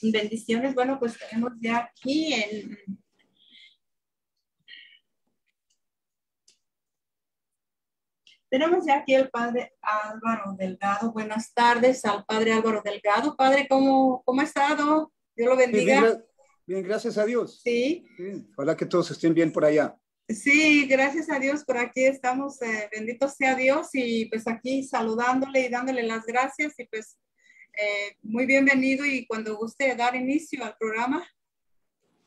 Bendiciones. Bueno, pues tenemos ya aquí el padre Álvaro Delgado. Buenas tardes al padre Álvaro Delgado. Padre, ¿cómo ha estado? Dios lo bendiga. Bien, gracias a Dios. Sí. Ojalá que todos estén bien por allá. Sí, gracias a Dios, por aquí estamos, bendito sea Dios, y pues aquí saludándole y dándole las gracias, y pues muy bienvenido, y cuando guste dar inicio al programa.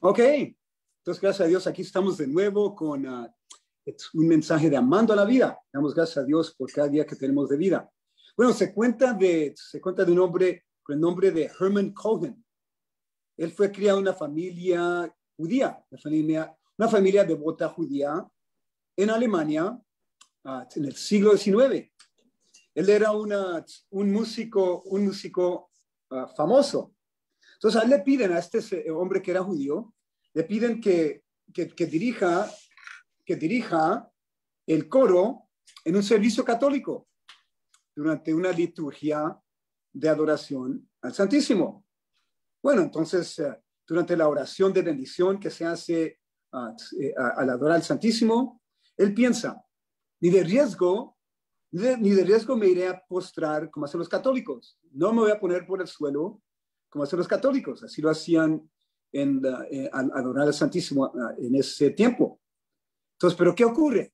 Ok, entonces gracias a Dios, aquí estamos de nuevo con un mensaje de amando a la vida. Damos gracias a Dios por cada día que tenemos de vida. Bueno, se cuenta de un hombre con el nombre de Herman Cohen. Él fue criado en una familia judía, una familia devota judía en Alemania en el siglo XIX. Él era un músico famoso. Entonces a él le piden a este hombre que era judío, le piden que dirija el coro en un servicio católico durante una liturgia de adoración al Santísimo. Bueno, entonces durante la oración de bendición que se hace al adorar al Santísimo, él piensa, ni de riesgo me iré a postrar como hacen los católicos. No me voy a poner por el suelo como hacen los católicos. Así lo hacían al adorar al Santísimo en ese tiempo. Entonces, ¿pero qué ocurre?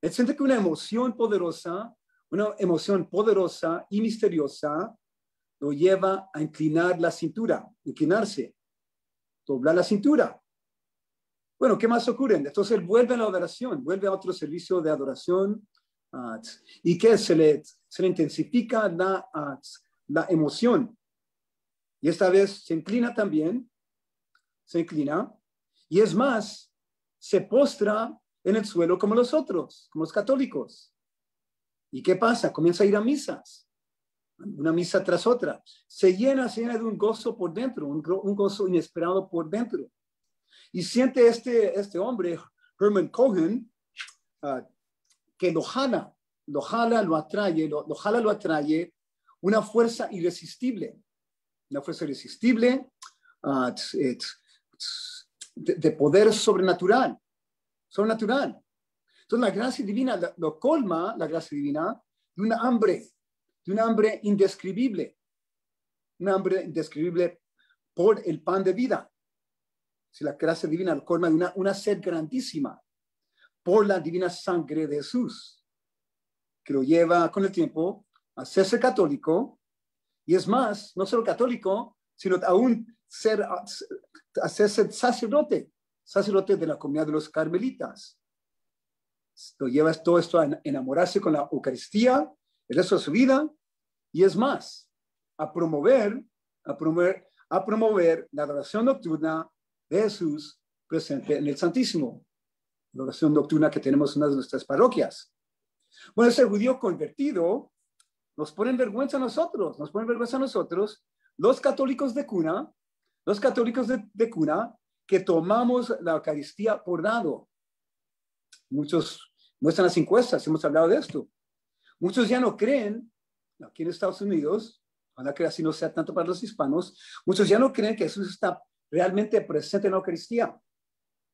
Él siente que una emoción poderosa y misteriosa lo lleva a inclinar la cintura, inclinarse, doblar la cintura. Bueno, ¿qué más ocurre? Entonces él vuelve a la adoración, vuelve a otro servicio de adoración y que se le intensifica la emoción. Y esta vez se inclina también, y es más, se postra en el suelo como los otros, como los católicos. ¿Y qué pasa? Comienza a ir a misas, una misa tras otra. Se llena de un gozo por dentro, un gozo inesperado por dentro. Y siente este hombre, Herman Cohen, que lo atrae una fuerza irresistible de poder sobrenatural. Entonces la gracia divina lo colma, la gracia divina, de un hambre indescribible, por el pan de vida. Si la gracia divina lo colma de una sed grandísima por la divina sangre de Jesús, que lo lleva con el tiempo a hacerse católico, y es más, no solo católico, sino aún hacerse sacerdote de la comunidad de los carmelitas. Lo lleva todo esto a enamorarse con la Eucaristía el resto de su vida, y es más, a promover la adoración nocturna de Jesús presente en el Santísimo, la oración nocturna que tenemos en una de nuestras parroquias. Bueno, ese judío convertido nos pone en vergüenza a nosotros, los católicos de cuna, que tomamos la Eucaristía por dado. Muchos muestran las encuestas, hemos hablado de esto. Muchos ya no creen, aquí en Estados Unidos, ojalá que así no sea tanto para los hispanos, muchos ya no creen que Jesús está realmente presente en la Eucaristía.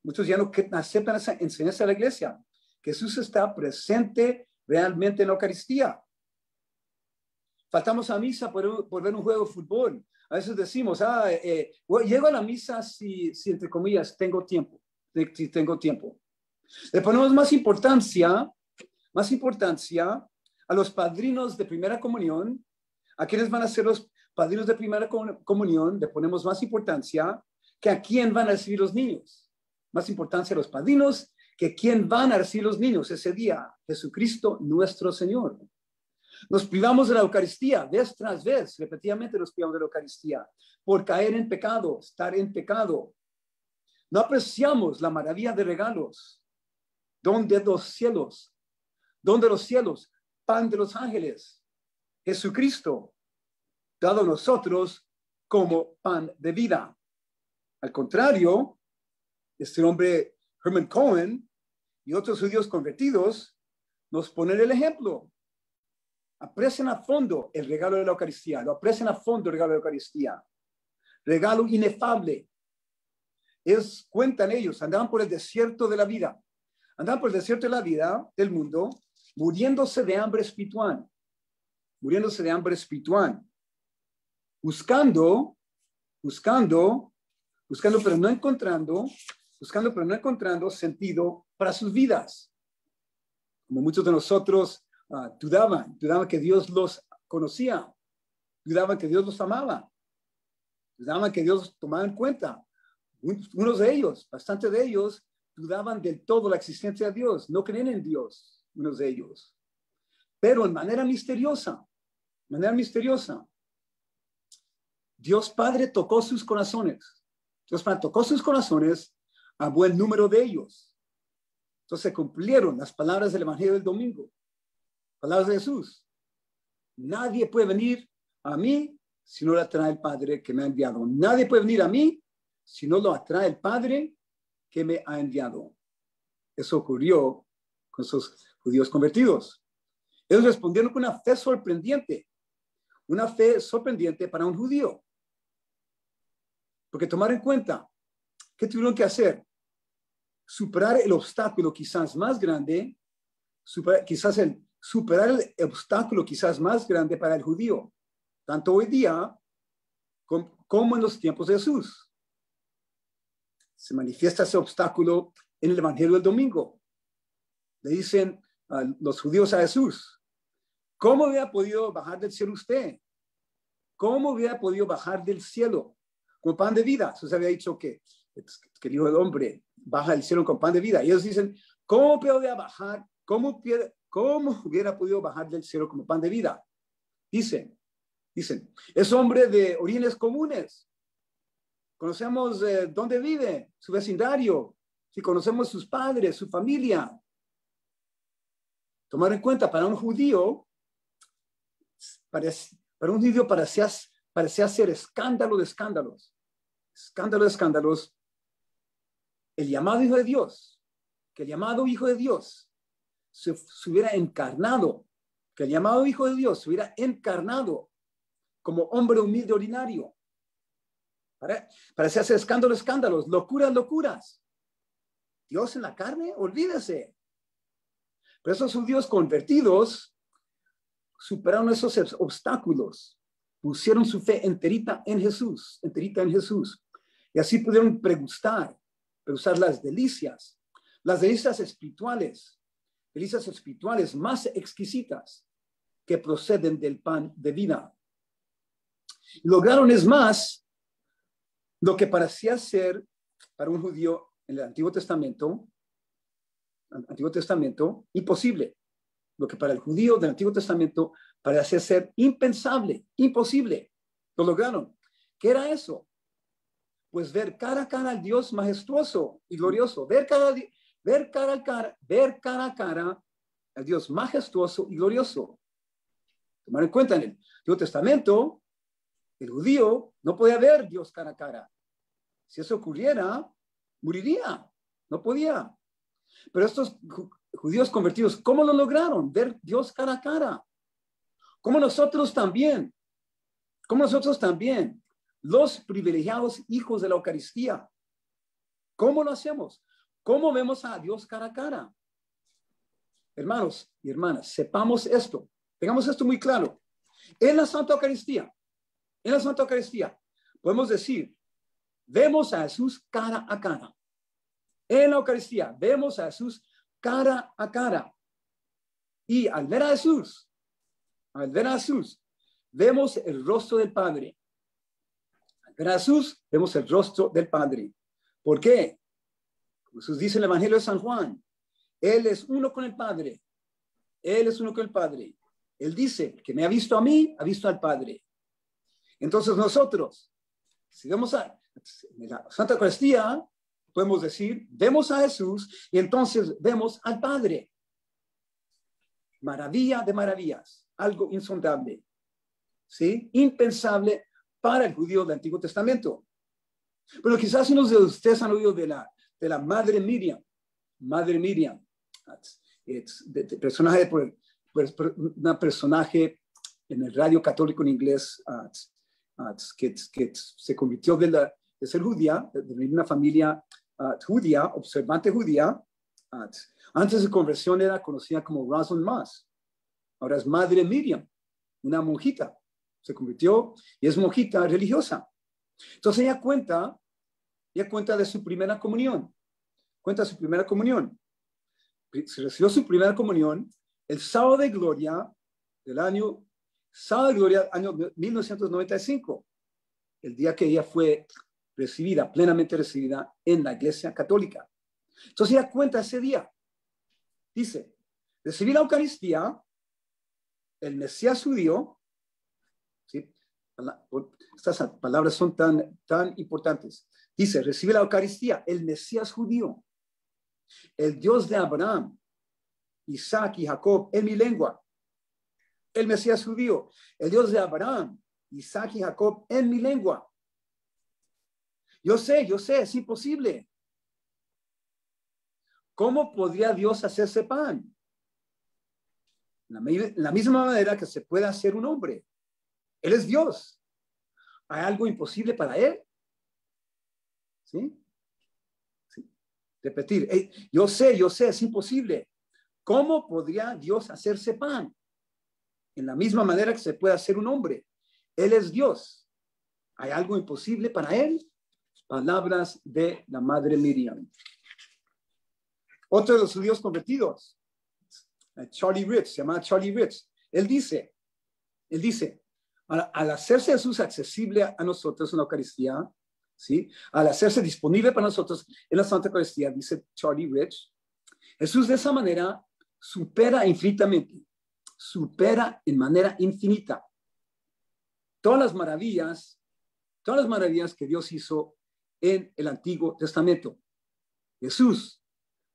Muchos ya no aceptan esa enseñanza de la iglesia, que Jesús está presente realmente en la Eucaristía. Faltamos a misa por ver un juego de fútbol. A veces decimos, llego a la misa si entre comillas tengo tiempo. Le ponemos más importancia a los padrinos de primera comunión. ¿A quiénes van a ser los padrinos de primera comunión? Le ponemos más importancia que a quién van a recibir los niños. Más importancia a los padrinos que quién van a recibir los niños ese día. Jesucristo nuestro Señor. Nos privamos de la Eucaristía, vez tras vez, repetidamente nos privamos de la Eucaristía, por caer en pecado, estar en pecado. No apreciamos la maravilla de regalos, don de los cielos, pan de los ángeles, Jesucristo, dado a nosotros como pan de vida. Al contrario, este hombre, Herman Cohen, y otros judíos convertidos, nos ponen el ejemplo. Aprecian a fondo el regalo de la Eucaristía, regalo inefable. Cuentan ellos, andaban por el desierto de la vida. Andaban por el desierto de la vida, del mundo, muriéndose de hambre espiritual. Muriéndose de hambre espiritual. Buscando, pero no encontrando sentido para sus vidas. Como muchos de nosotros dudaban que Dios los conocía, dudaban que Dios los amaba, dudaban que Dios los tomaba en cuenta. Unos de ellos, bastante de ellos, dudaban del todo la existencia de Dios, no creen en Dios, unos de ellos. Pero de manera misteriosa, Dios Padre tocó sus corazones. Dios Padre tocó sus corazones a buen número de ellos. Entonces se cumplieron las palabras del Evangelio del domingo. Palabras de Jesús. Nadie puede venir a mí si no lo atrae el Padre que me ha enviado. Nadie puede venir a mí si no lo atrae el Padre que me ha enviado. Eso ocurrió con esos judíos convertidos. Ellos respondieron con una fe sorprendente. Una fe sorprendente para un judío. Porque tomar en cuenta, ¿qué tuvieron que hacer? Superar el obstáculo quizás más grande, superar el obstáculo quizás más grande para el judío, tanto hoy día como en los tiempos de Jesús. Se manifiesta ese obstáculo en el Evangelio del domingo. Le dicen los judíos a Jesús: ¿cómo hubiera podido bajar del cielo usted? ¿Cómo hubiera podido bajar del cielo con pan de vida? Jesús había dicho que el Hijo del Hombre baja del cielo con pan de vida. Y ellos dicen: ¿cómo podía bajar? ¿Cómo hubiera podido bajar del cielo como pan de vida? Dicen, es hombre de orígenes comunes. Conocemos dónde vive, su vecindario, si conocemos sus padres, su familia. Tomar en cuenta, para un judío parecía ser escándalo de escándalos. Escándalo de escándalos. El llamado Hijo de Dios, que el llamado Hijo de Dios se hubiera encarnado, que el llamado Hijo de Dios se hubiera encarnado como hombre humilde ordinario. Parecía ser escándalo de escándalos, locuras, locuras. Dios en la carne, olvídese. Pero esos judíos convertidos superaron esos obstáculos, pusieron su fe enterita en Jesús, y así pudieron pregustar las delicias espirituales más exquisitas que proceden del pan de vida. Y lograron, es más, lo que parecía ser para un judío en el Antiguo Testamento, imposible. Lo que para el judío del Antiguo Testamento parecía ser impensable, imposible. Lo lograron. ¿Qué era eso? Pues ver cara a cara al Dios majestuoso y glorioso. Ver cara a cara al Dios majestuoso y glorioso. Tomar en cuenta, en el Antiguo Testamento, el judío no podía ver Dios cara a cara. Si eso ocurriera, moriría. No podía. Pero estos judíos convertidos, ¿cómo lo lograron? Ver Dios cara a cara. Como nosotros también, los privilegiados hijos de la Eucaristía. ¿Cómo lo hacemos? ¿Cómo vemos a Dios cara a cara? Hermanos y hermanas, sepamos esto. Tengamos esto muy claro. En la Santa Eucaristía, podemos decir, vemos a Jesús cara a cara. En la Eucaristía, vemos a Jesús cara a cara. Y al ver a Jesús, vemos el rostro del Padre. Al ver a Jesús, vemos el rostro del Padre. ¿Por qué? Jesús dice en el Evangelio de San Juan, Él es uno con el Padre. Él dice, que me ha visto a mí, ha visto al Padre. Entonces nosotros, si vemos en la Santa Eucaristía, podemos decir, vemos a Jesús y entonces vemos al Padre. Maravilla de maravillas, algo insondable, ¿sí? Impensable para el judío del Antiguo Testamento. Pero quizás unos de ustedes han oído de la Madre Miriam. Una personaje en el radio católico en inglés, que se convirtió de ser judía, de vivir en una familia judía, observante judía. Antes de conversión era conocida como Rosalind Moss. Ahora es Madre Miriam, una monjita. Se convirtió y es monjita religiosa. Entonces ella cuenta de su primera comunión. Cuenta su primera comunión. Se recibió su primera comunión el sábado de gloria año 1995, el día que ella fue recibida, plenamente recibida en la Iglesia Católica. Entonces ella cuenta ese día. Dice, recibí la Eucaristía, el Mesías judío, ¿sí? Estas palabras son tan importantes. Dice, recibí la Eucaristía, el Mesías judío, el Dios de Abraham, Isaac y Jacob en mi lengua. El Mesías judío, el Dios de Abraham, Isaac y Jacob en mi lengua. Yo sé, es imposible. ¿Cómo podría Dios hacerse pan? La misma manera que se puede hacer un hombre. Él es Dios. ¿Hay algo imposible para él? ¿Sí? Sí. Repetir. Yo sé, es imposible. ¿Cómo podría Dios hacerse pan? En la misma manera que se puede hacer un hombre. Él es Dios. ¿Hay algo imposible para él? Palabras de la Madre Miriam. Otro de los judíos convertidos, Charlie Rich, se llama Charlie Rich. Él dice, al hacerse Jesús accesible a nosotros en la Eucaristía, ¿sí? Al hacerse disponible para nosotros en la Santa Eucaristía, dice Charlie Rich, Jesús de esa manera supera infinitamente, supera en manera infinita todas las maravillas que Dios hizo en el Antiguo Testamento. Jesús,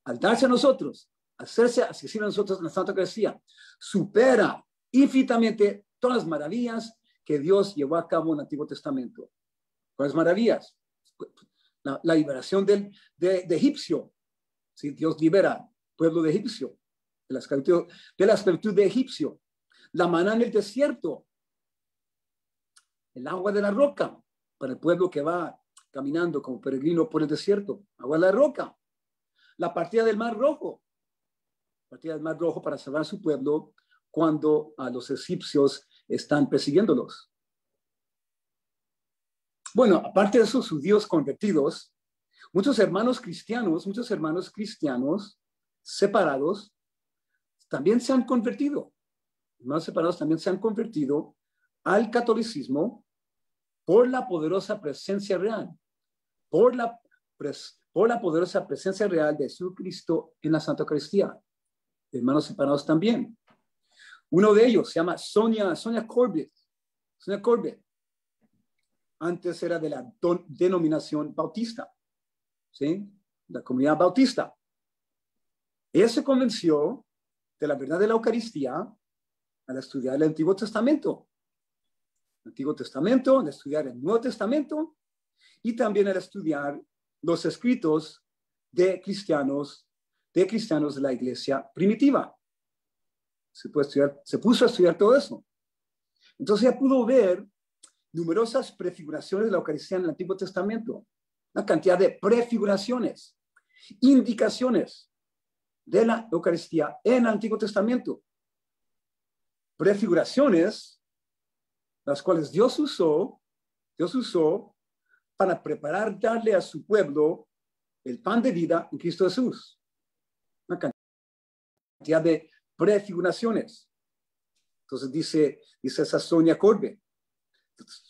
al darse a nosotros, hacerse accesible a nosotros en la Santa Eucaristía, supera infinitamente todas las maravillas que Dios llevó a cabo en el Antiguo Testamento. ¿Cuáles maravillas? La liberación de Egipcio. ¿Sí? Dios libera al pueblo de Egipcio, de la esclavitud de Egipcio. La maná en el desierto. El agua de la roca para el pueblo que va caminando como peregrino por el desierto. Agua de la roca. La partida del Mar Rojo. Partida del Mar Rojo para salvar a su pueblo cuando a los egipcios están persiguiéndolos. Bueno, aparte de esos judíos convertidos, muchos hermanos cristianos separados también se han convertido. Hermanos separados también se han convertido al catolicismo por la poderosa presencia real, por la poderosa presencia real de Jesucristo en la Santa Eucaristía. Hermanos separados también. Uno de ellos se llama Sonia Corbett. Sonia Corbett. Antes era de la denominación bautista, ¿sí? La comunidad bautista. Ella se convenció de la verdad de la Eucaristía al estudiar el Antiguo Testamento. El Antiguo Testamento, al estudiar el Nuevo Testamento y también al estudiar los escritos de cristianos de la iglesia primitiva. Se puso a estudiar todo eso. Entonces ya pudo ver numerosas prefiguraciones de la Eucaristía en el Antiguo Testamento, una cantidad de prefiguraciones, indicaciones de la Eucaristía en el Antiguo Testamento. Prefiguraciones, las cuales Dios usó para darle a su pueblo el pan de vida en Cristo Jesús. Una cantidad de prefiguraciones. Entonces dice esa Sonia Corbett,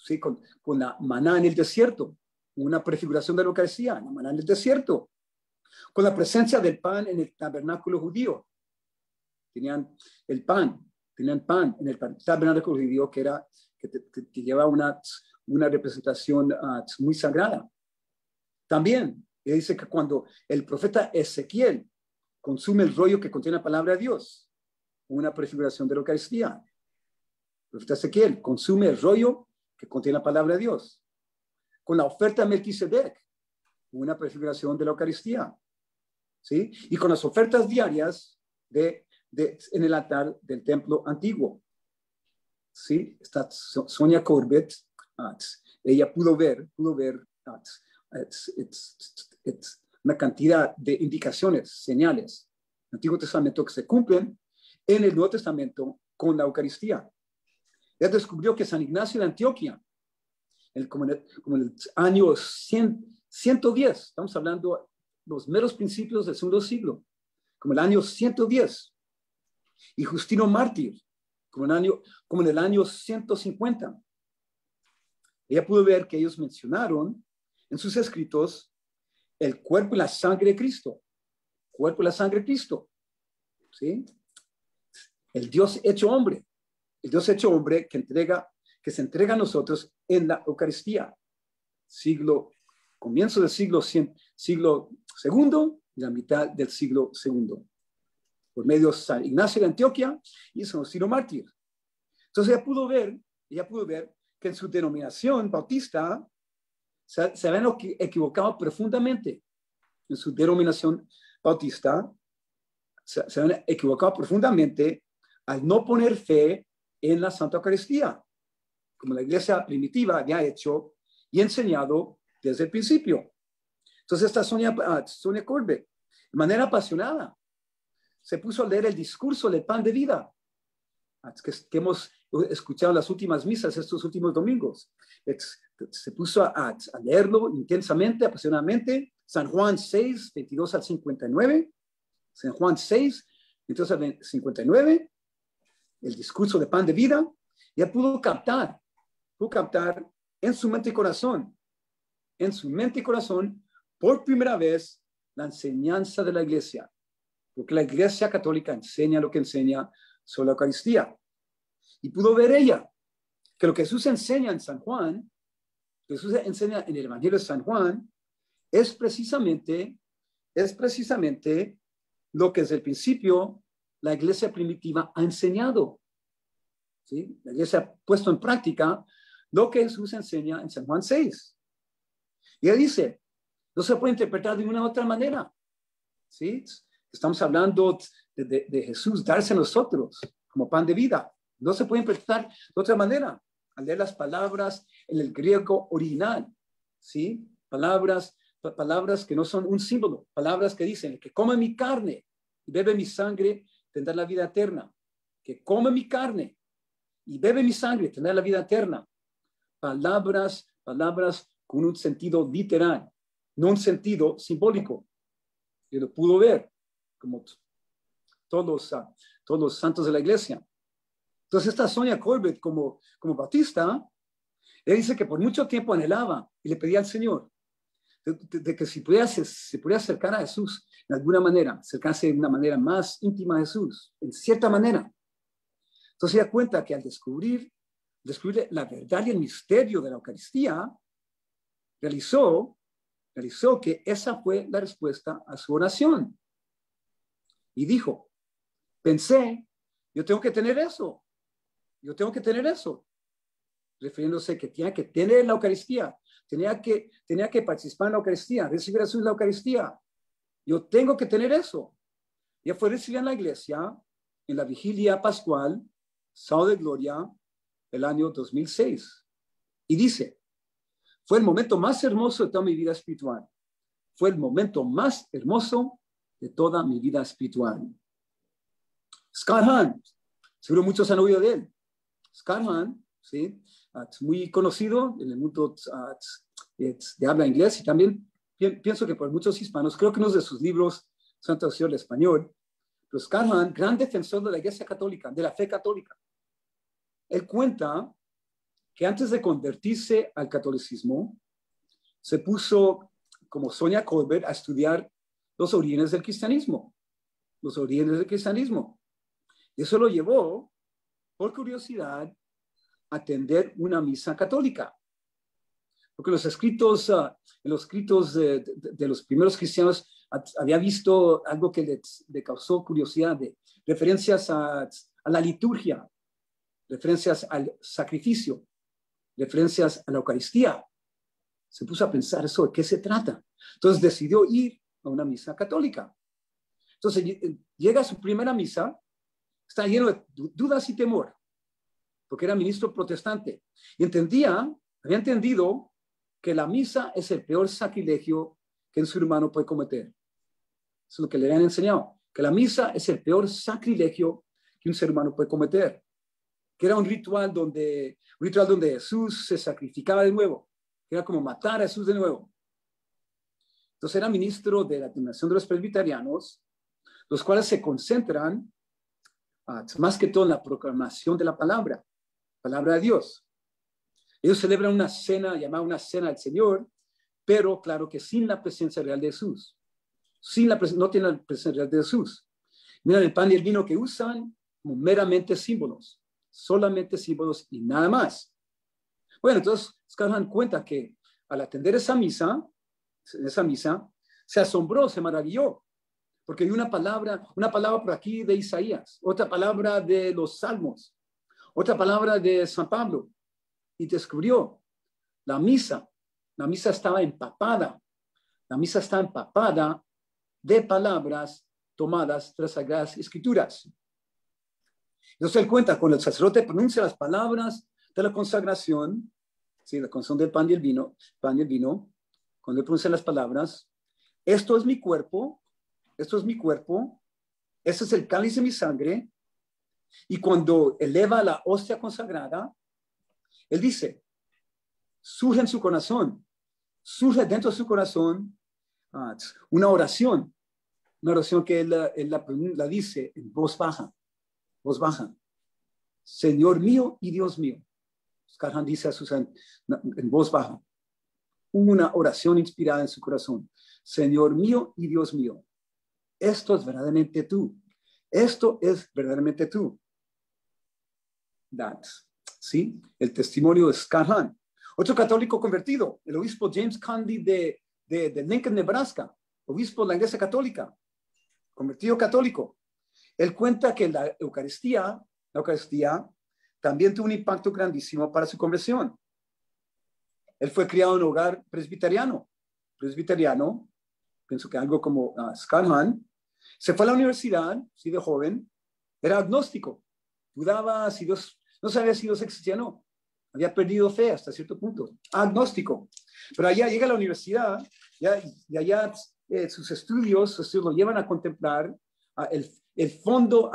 sí, con la maná en el desierto, una prefiguración de la Eucaristía, la maná en el desierto, con la presencia del pan en el tabernáculo judío. Tenían pan en el tabernáculo judío que lleva una representación muy sagrada. También dice que cuando el profeta Ezequiel consume el rollo que contiene la palabra de Dios, una prefiguración de la Eucaristía. El profeta Ezequiel consume el rollo que contiene la palabra de Dios. Con la oferta de Melquisedec, una prefiguración de la Eucaristía. ¿Sí? Y con las ofertas diarias en el altar del templo antiguo. ¿Sí? Está Sonia Corbett ella pudo ver una cantidad de indicaciones, señales del Antiguo Testamento que se cumplen en el Nuevo Testamento con la Eucaristía. Ella descubrió que San Ignacio de Antioquía, como en el año 110, estamos hablando de los meros principios del segundo siglo, como el año 110, y Justino Mártir, como en el año 150. Ella pudo ver que ellos mencionaron en sus escritos el cuerpo y la sangre de Cristo. Cuerpo y la sangre de Cristo. ¿Sí? El Dios hecho hombre. El Dios hecho hombre que se entrega a nosotros en la Eucaristía. Comienzo del siglo segundo y la mitad del siglo segundo. Por medio de San Ignacio de Antioquía y San Justino Mártir. Entonces ella pudo ver que en su denominación bautista se habían equivocado profundamente. En su denominación bautista se habían equivocado profundamente al no poner fe en la Santa Eucaristía, como la iglesia primitiva había hecho y enseñado desde el principio. Entonces esta Sonia Corbett, de manera apasionada, se puso a leer el discurso del pan de vida que hemos escuchado en las últimas misas estos últimos domingos. Se puso a leerlo intensamente, apasionadamente. San Juan 6, 22 al 59. San Juan 6, 22 al 59. El discurso del pan de vida. Ya pudo captar en su mente y corazón, por primera vez, la enseñanza de la iglesia. Porque la iglesia católica enseña lo que enseña sobre la Eucaristía. Y pudo ver ella que lo que Jesús enseña en San Juan, que Jesús enseña en el Evangelio de San Juan, es precisamente lo que desde el principio la iglesia primitiva ha enseñado. ¿Sí? La iglesia ha puesto en práctica lo que Jesús enseña en San Juan 6. Y él dice, no se puede interpretar de una u otra manera. ¿Sí? Estamos hablando de Jesús darse a nosotros como pan de vida. No se puede interpretar de otra manera. Al leer las palabras en el griego original, ¿sí? Palabras que no son un símbolo, palabras que dicen, el que come mi carne y bebe mi sangre tendrá la vida eterna. Que come mi carne y bebe mi sangre tendrá la vida eterna. Palabras con un sentido literal, no un sentido simbólico. Yo lo pudo ver, como todos los santos de la iglesia. Entonces esta Sonia Corbett como bautista, le dice que por mucho tiempo anhelaba y le pedía al Señor de que si se pudiera acercar a Jesús de alguna manera, acercarse de una manera más íntima a Jesús, en cierta manera. Entonces ella cuenta que al descubrir la verdad y el misterio de la Eucaristía, realizó que esa fue la respuesta a su oración. Y dijo, pensé, yo tengo que tener eso, refiriéndose que tenía que tener la Eucaristía, tenía que participar en la Eucaristía, recibir a Jesús en la Eucaristía. Yo tengo que tener eso. Ya fue recibida en la iglesia en la vigilia pascual, sábado de gloria, el año 2006. Y dice, fue el momento más hermoso de toda mi vida espiritual. Fue el momento más hermoso de toda mi vida espiritual. Scott Hahn, seguro muchos han oído de él. Scott Hahn, ¿sí? Es muy conocido en el mundo de habla inglés y también pienso que por muchos hispanos, creo que uno de sus libros son traducidos al español, pero Scott Hahn, gran defensor de la iglesia católica, de la fe católica. Él cuenta que antes de convertirse al catolicismo, se puso, como Sonia Corbett, a estudiar los orígenes del cristianismo. Y eso lo llevó, por curiosidad, a atender una misa católica. Porque en los escritos de los primeros cristianos había visto algo que le causó curiosidad, de referencias a la liturgia, referencias al sacrificio, referencias a la Eucaristía. Se puso a pensar eso, ¿de qué se trata? Entonces decidió ir a una misa católica. Entonces llega a su primera misa, está lleno de dudas y temor, porque era ministro protestante. Y entendía había entendido que la misa es el peor sacrilegio que un ser humano puede cometer. Eso es lo que le habían enseñado, que la misa es el peor sacrilegio que un ser humano puede cometer, que era un ritual donde Jesús se sacrificaba de nuevo, que era como matar a Jesús de nuevo. Entonces era ministro de la denominación de los presbiterianos, los cuales se concentran más que todo en la proclamación de la palabra de Dios. Ellos celebran una cena llamada una cena del Señor, pero claro que sin la presencia real de Jesús. No tienen la presencia real de Jesús. Miren el pan y el vino que usan como meramente símbolos, solamente símbolos y nada más. Bueno, entonces se dan cuenta que al atender esa misa, se asombró, se maravilló, porque hay una palabra por aquí de Isaías, otra palabra de los Salmos, otra palabra de San Pablo, y descubrió la misa estaba empapada de palabras tomadas de las Sagradas Escrituras. Entonces él cuenta, cuando el sacerdote pronuncia las palabras de la consagración, ¿sí? La consagración del pan y el vino, cuando él pronuncia las palabras, esto es mi cuerpo, este es el cáliz de mi sangre, y cuando eleva la hostia consagrada, él dice, surge en su corazón, surge dentro de su corazón una oración que él la dice en voz baja. Señor mío y Dios mío. Carhan dice a Susan en voz baja, una oración inspirada en su corazón. Señor mío y Dios mío, esto es verdaderamente tú. Esto es verdaderamente tú. ¿Sí? El testimonio de Carhan. Otro católico convertido, el obispo James Candy de Lincoln, Nebraska, obispo de la Iglesia Católica, convertido católico. Él cuenta que la Eucaristía también tuvo un impacto grandísimo para su conversión. Él fue criado en un hogar presbiteriano, pienso que algo como Carhan. Se fue a la universidad, sí, de joven, era agnóstico, dudaba si Dios, no sabía si Dios existía o no. Había perdido fe hasta cierto punto, agnóstico. Pero allá llega a la universidad, y allá sus estudios lo llevan a contemplar el fondo,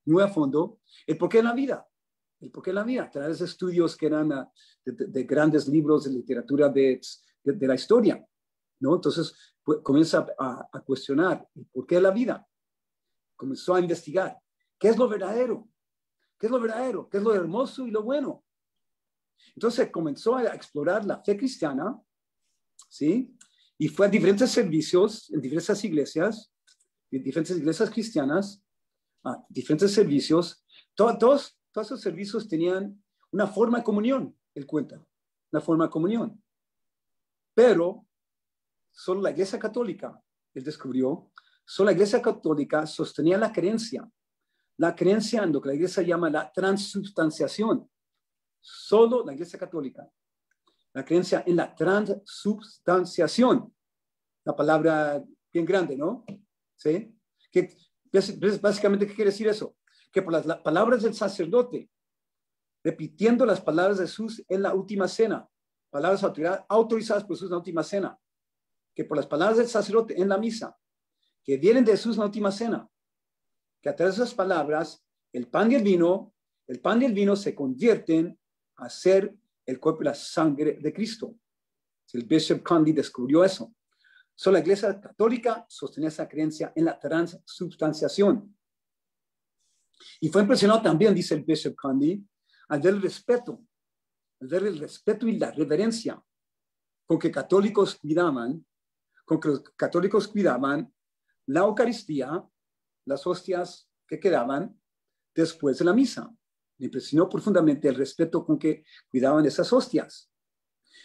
muy a fondo, el porqué de la vida. A través de estudios que eran de grandes libros de literatura de la historia, ¿no? Entonces comienza a cuestionar el porqué de la vida. Comenzó a investigar qué es lo verdadero, qué es lo hermoso y lo bueno. Entonces comenzó a explorar la fe cristiana, ¿sí? Y fue a diferentes servicios en diferentes iglesias cristianas, diferentes servicios. Todos esos servicios tenían una forma de comunión, él cuenta, una forma de comunión. Pero solo la Iglesia Católica, él descubrió, solo la Iglesia Católica sostenía la creencia en lo que la Iglesia llama la transubstanciación. Solo la Iglesia Católica, la creencia en la transubstanciación, la palabra bien grande, ¿no? ¿Sí? Que básicamente, ¿qué quiere decir eso? Que por las palabras del sacerdote, repitiendo las palabras de Jesús en la última cena, palabras autorizadas por Jesús en la última cena, que por las palabras del sacerdote en la misa, que vienen de Jesús en la última cena, que a través de esas palabras, el pan y el vino se convierten a ser el cuerpo y la sangre de Cristo. El Bishop Candy descubrió eso. Solo la Iglesia Católica sostenía esa creencia en la transubstanciación. Y fue impresionado también, dice el Bishop Candy, al ver el respeto y la reverencia con que los católicos cuidaban la Eucaristía, las hostias que quedaban después de la misa. Me impresionó profundamente el respeto con que cuidaban esas hostias.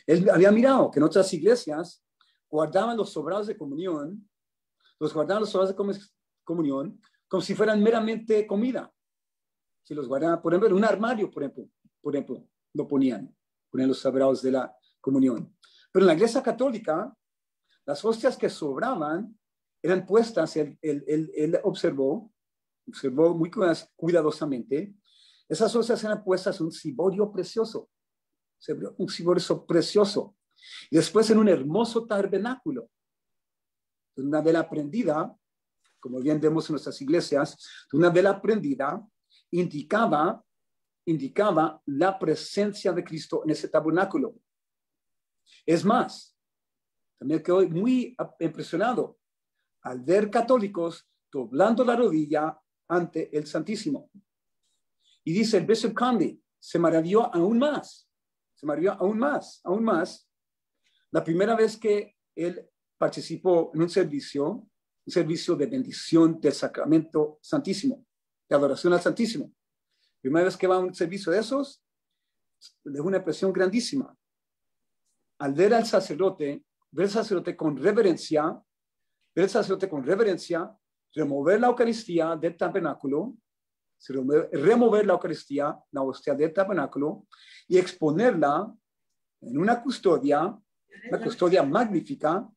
Él había mirado que en otras iglesias guardaban los sobrados de comunión, como si fueran meramente comida. Si los guardaban, por ejemplo, en un armario, por ejemplo, lo ponían los sobrados de la comunión. Pero en la Iglesia Católica, las hostias que sobraban eran puestas, él observó muy cuidadosamente, Esas hostias eran puestas en un ciborio precioso, un ciborio precioso. Y después en un hermoso tabernáculo, una vela prendida, como bien vemos en nuestras iglesias, una vela prendida indicaba la presencia de Cristo en ese tabernáculo. Es más, también quedé muy impresionado al ver católicos doblando la rodilla ante el Santísimo. Y dice el Bishop Conley, se maravilló aún más, la primera vez que él participó en un servicio de bendición del Sacramento Santísimo, de adoración al Santísimo. Primera vez que va a un servicio de esos, le dejó una impresión grandísima. Al ver al sacerdote, con reverencia, remover la Eucaristía del tabernáculo, remover la Eucaristía, la hostia del tabernáculo, y exponerla en una custodia magnífica,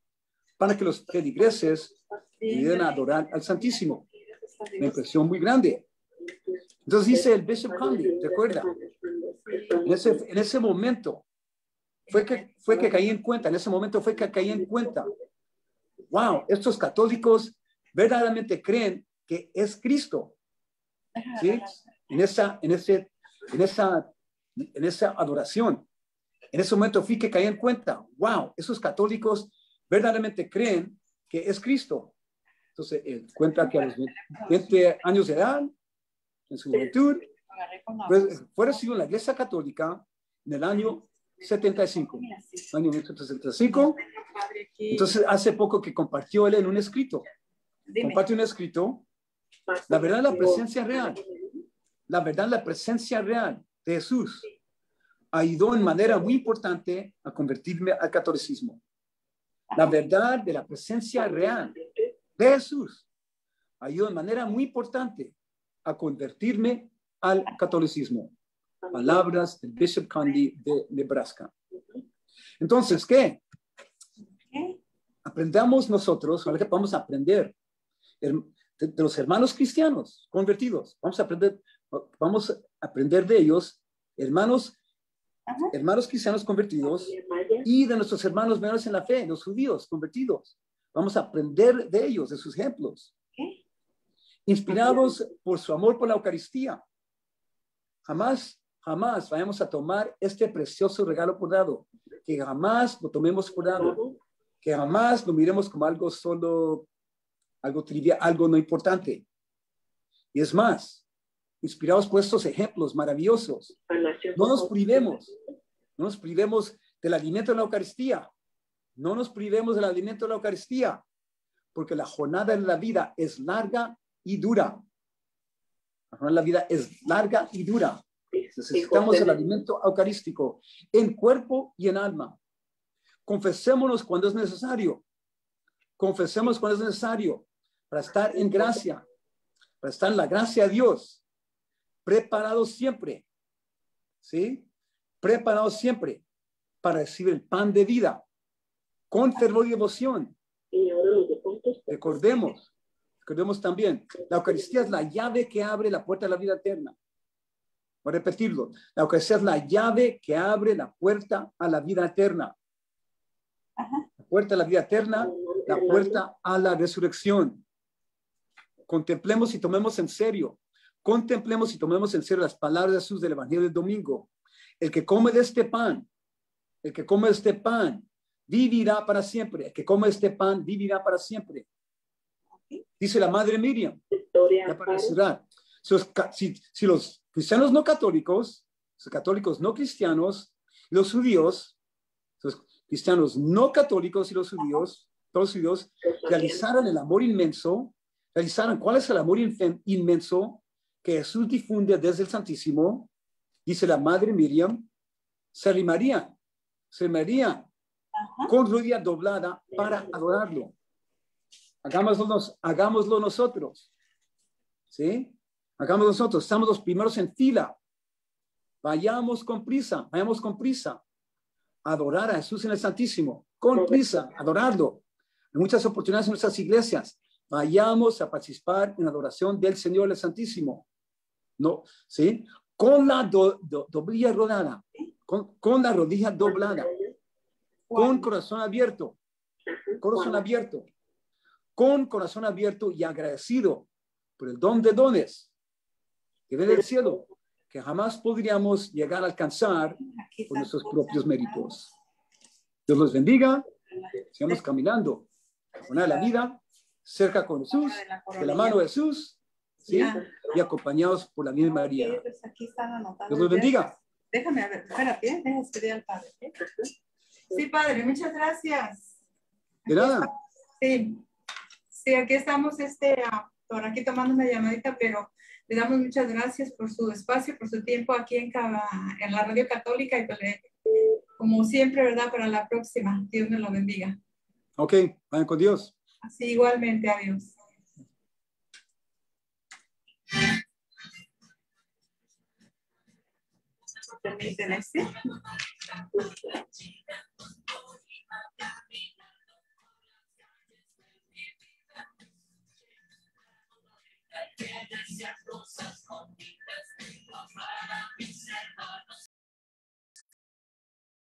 para que los feligreses pudieran adorar al Santísimo. Una impresión muy grande. Entonces dice el Bishop Conley, recuerda, en ese momento fue que caí en cuenta, wow, estos católicos verdaderamente creen que es Cristo, ¿sí? En esa adoración. En ese momento fui que caí en cuenta, wow, esos católicos verdaderamente creen que es Cristo. Entonces, él cuenta que a los 20 años de edad, en su juventud, pues, fue recibido en la Iglesia Católica en el año 75. Año 1975. Entonces, hace poco que compartió él en un escrito. Compartió un escrito. La verdad, la presencia real de Jesús ayudó en manera muy importante a convertirme al catolicismo. La verdad de la presencia real de Jesús ayudó de manera muy importante a convertirme al catolicismo. Palabras del Bishop Conley de Nebraska. Entonces, ¿qué? Aprendamos nosotros, ahora que vamos a aprender de los hermanos cristianos convertidos. Vamos a aprender de ellos, hermanos cristianos convertidos, y de nuestros hermanos menores en la fe, los judíos convertidos. Vamos a aprender de ellos, de sus ejemplos. Inspirados por su amor por la Eucaristía. Jamás vayamos a tomar este precioso regalo por dado. Que jamás lo tomemos por dado. Que jamás lo miremos como algo solo, algo trivial, algo no importante. Y es más, inspirados por estos ejemplos maravillosos, no nos privemos del alimento de la Eucaristía. No nos privemos del alimento de la Eucaristía, porque la jornada de la vida es larga y dura. La jornada de la vida es larga y dura. Necesitamos el alimento eucarístico en cuerpo y en alma. Confesémonos cuando es necesario. Para estar en gracia, para estar en la gracia de Dios. Preparados siempre. ¿Sí? Preparados siempre para recibir el pan de vida. Con fervor y devoción. Recordemos también, la Eucaristía es la llave que abre la puerta de la vida eterna. Voy a repetirlo. La Eucaristía es la llave que abre la puerta a la vida eterna. La puerta a la vida eterna, la puerta a la resurrección. Contemplemos y tomemos en serio las palabras de Jesús del Evangelio del domingo. El que come de este pan, vivirá para siempre. El que come este pan, vivirá para siempre. Dice la Madre Miriam. Si los cristianos no católicos, los católicos no cristianos, los judíos, los cristianos no católicos y los judíos, todos los judíos, realizaran el amor inmenso, ¿cuál es el amor inmenso que Jesús difunde desde el Santísimo? Dice la Madre Miriam, se arrimarían con rodilla doblada para adorarlo. Hagámoslo nosotros. ¿Sí? Hagámoslo nosotros. Estamos los primeros en fila. Vayamos con prisa. Adorar a Jesús en el Santísimo. Con prisa, adorarlo. En muchas oportunidades en nuestras iglesias, vayamos a participar en la adoración del Señor el Santísimo. ¿No? ¿Sí? con la rodilla rodada, con la rodilla doblada, con corazón abierto, con corazón abierto y agradecido por el don de dones que viene del cielo, que jamás podríamos llegar a alcanzar por nuestros propios méritos. Dios los bendiga. Sigamos caminando con la vida, cerca con Jesús, de la mano de Jesús, ¿sí? Y acompañados por la misma María. Dios los bendiga. Déjame ver, espérate, déjame pedir al Padre. Sí, Padre, muchas gracias. De nada. Sí, aquí estamos, por aquí tomando una llamadita, pero le damos muchas gracias por su espacio, por su tiempo aquí en la Radio Católica y pues, como siempre, ¿verdad? Para la próxima. Dios me lo bendiga. Ok, vayan con Dios. Así igualmente, adiós. ¿Permiten este?